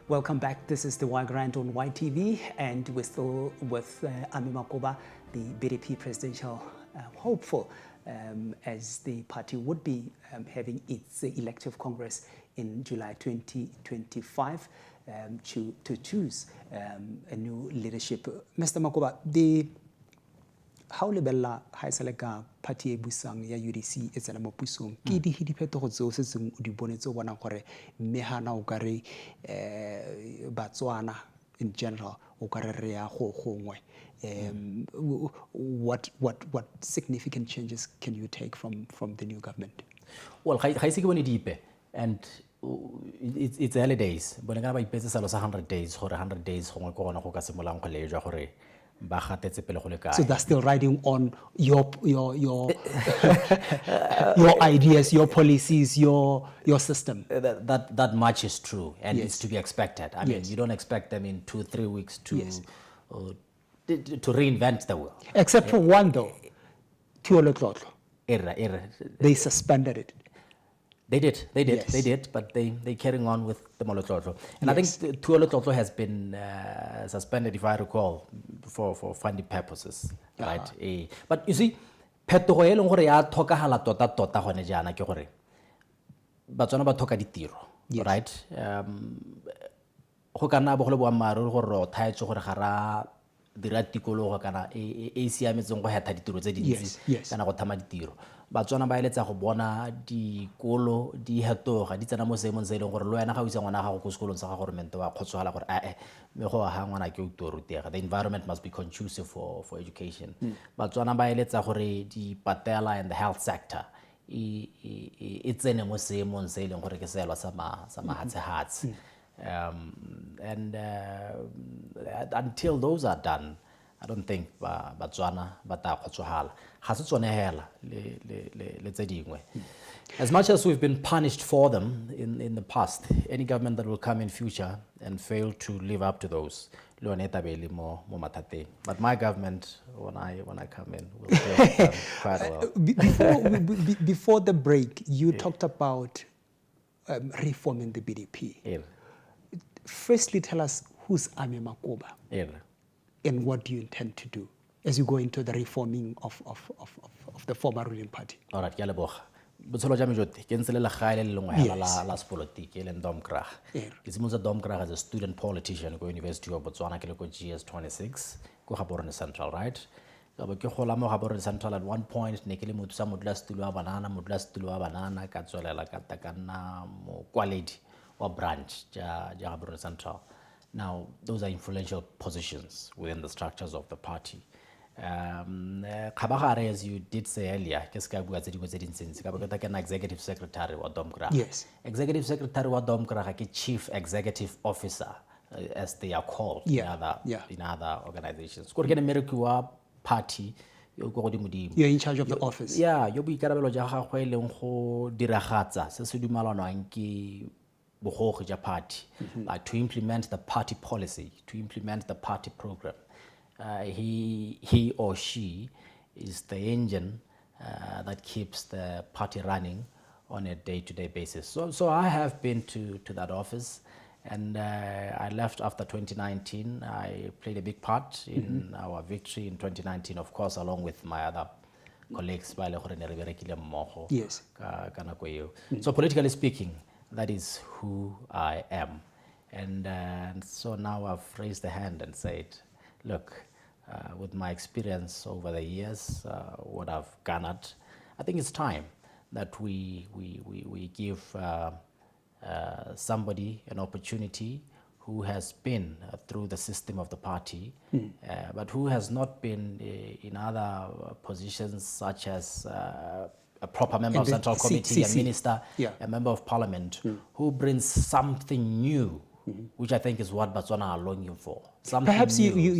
Welcome back. This is the Wigrand on YTV, and we're still with Ami Makoba, the BDP presidential hopeful, as the party would be having its elective congress in July 2025 to choose a new leadership. Mr. Makoba, how lebella ha esale ka party e busang ya UDC e tsena mo pusong ke di diphetogo tseo se seng o di bonetse o bona gore mmehana o ka re Batswana in general o ka re re ya go gongwe what significant changes can you take from the new government? Well, ga ise ke bone dipe, and it's early days. Bone ka ba ipetse salo sa 100 days gore 100 days gongwe go gona go ka semolang go lejwa gore ba gatetse pele go le kae. So that's still riding on your ideas, your policies, your system. That much is true, and it's to be expected. I mean, you don't expect them in 2-3 weeks to reinvent the wheel. Except for one though, Tuolo Tlotlo. They suspended it. They did, but they carrying on with the Molotlotlo. And I think Tuolo Tlotlo has been suspended, if I recall, for funding purposes, right? But you see, phetogo e leng gore ya tlhokagala tota gone jana ke gore Batswana ba tlhoka ditiro, right? Go kana bogole boammaruri gore o thaetse gore gara dira tikologo kana e siametseng go heta ditiro tse dintsi kana go thama ditiro. Batswana ba eletsa go bona dikolo di hetoga di tsena mo seemong se e leng gore le wena ga o isa ngwana gago go sekolong sa gago gore mente wa kgotsogala gore me go ha ngwana ke o rutega. The environment must be conducive for education. Batswana ba eletsa gore di patela and the health sector e tsene mo seemong se e leng gore ke seelwa sa mahatshehatse. And until those are done, I don't think Batswana bata kgotsohala ga se tsone hela le tse dingwe. As much as we've been punished for them in the past, any government that will come in future and fail to live up to those, but my government, when I come in, will do quite well. Before the break, you talked about reforming the BDP. Firstly, tell us who's Ami Makoba and what do you intend to do as you go into the reforming of the former ruling party. All right, ya leboga. Botshelo jwa me jote ke ntse le gae le lengwe la sepolotiki le Domkrag. Ke simolotse Domkrag as a student politician go University of Botswana ke le go GS 26 go Gaborone Central, right? Ka bo ke gola mo Gaborone Central at one point ne ke le motho sa modulasetulo wa banana ka tswelela ka takana mo kwaledi wa branch ja Gaborone Central. Now, those are influential positions within the structures of the party. Khabagare, as you did say earlier, an executive secretary wa Domkrag. Yes. Executive secretary wa Domkrag is chief executive officer, as they are called in other organizations. Party. You're in charge of the office. Yeah, you'll be carabelo ja gagwe leng go diragatsa se se dumalanwang ke party, to implement the party policy, to implement the party program. He or she is the engine that keeps the party running on a day-to-day basis. So I have been to that office, and I left after 2019. I played a big part in our victory in 2019, of course, along with my other colleagues. Yes. So politically speaking, that is who I am. And so now I've raised the hand and said, look, with my experience over the years, what I've garnered, I think it's time that we give somebody an opportunity who has been through the system of the party, but who has not been in other positions such as a proper member of Central Committee, a minister, a member of parliament, who brings something new, which I think is what Batswana are longing for. Perhaps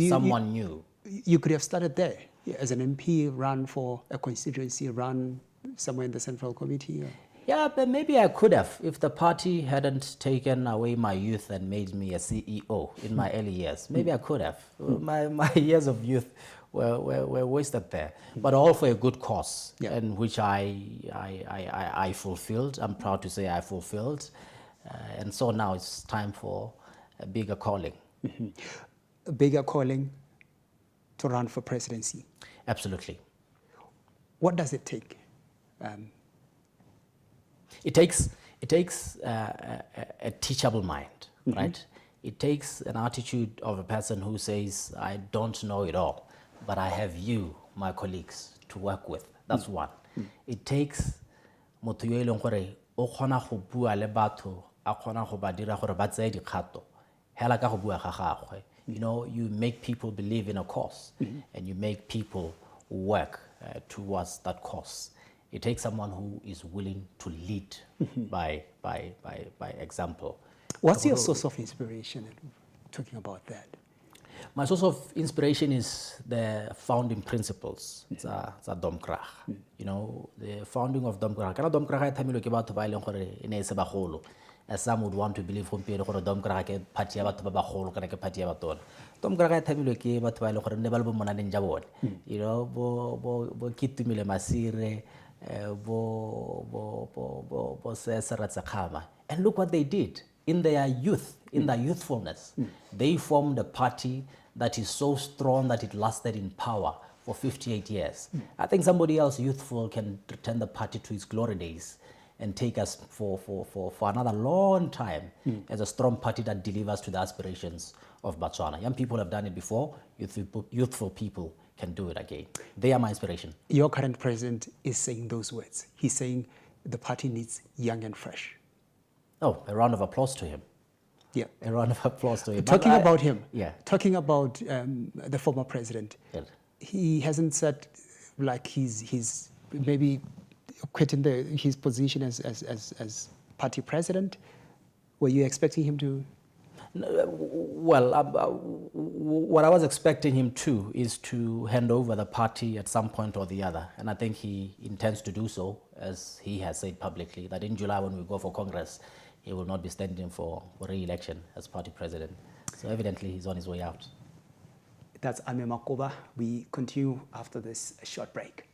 someone new. You could have started there as an MP, run for a constituency, run somewhere in the Central Committee. Yeah, but maybe I could have if the party hadn't taken away my youth and made me a CEO in my early years. Maybe I could have. My years of youth were wasted there, but all for a good cause, and which I fulfilled. I'm proud to say I fulfilled, and so now it's time for a bigger calling. A bigger calling to run for presidency. Absolutely. What does it take? It takes a teachable mind, right? It takes an attitude of a person who says, I don't know it all, but I have you, my colleagues, to work with. That's one. It takes motho yo e leng gore o kgona go bua le batho, a kgona go ba dira gore ba tseye dikgato hela ka go bua ga gagwe. You know, you make people believe in a cause, and you make people work towards that cause. It takes someone who is willing to lead by example. What's your source of inspiration, talking about that? My source of inspiration is the founding principles. It's a Domkrag. You know, the founding of Domkrag. Kana Domkrag e thamilwe ke batho ba e leng gore e ne e se bagolo. As some would want to believe gompieno gore Domkrag ke party ya batho ba bagolo kana ke party ya batona. Domkrag e thamilwe ke batho ba e leng gore ne ba le bo monaneng ja bone. You know, bo Kitumile Masire, bo Sesera Tsakama. And look what they did. In their youth, in their youthfulness, they formed a party that is so strong that it lasted in power for 58 years. I think somebody else youthful can return the party to its glory days and take us for another long time as a strong party that delivers to the aspirations of Botswana. Young people have done it before, youthful people can do it again. They are my inspiration. Your current president is saying those words. He's saying the party needs young and fresh. Oh, a round of applause to him. Yeah. A round of applause to him. Talking about him, yeah. Talking about the former president, Yeah. he hasn't said like he's maybe quitting his position as party president. Were you expecting him to? Well, what I was expecting him to is to hand over the party at some point or the other. And I think he intends to do so, as he has said publicly, that in July when we go for Congress, he will not be standing for re-election as party president. So evidently he's on his way out. That's Ame Makoba. We continue after this short break.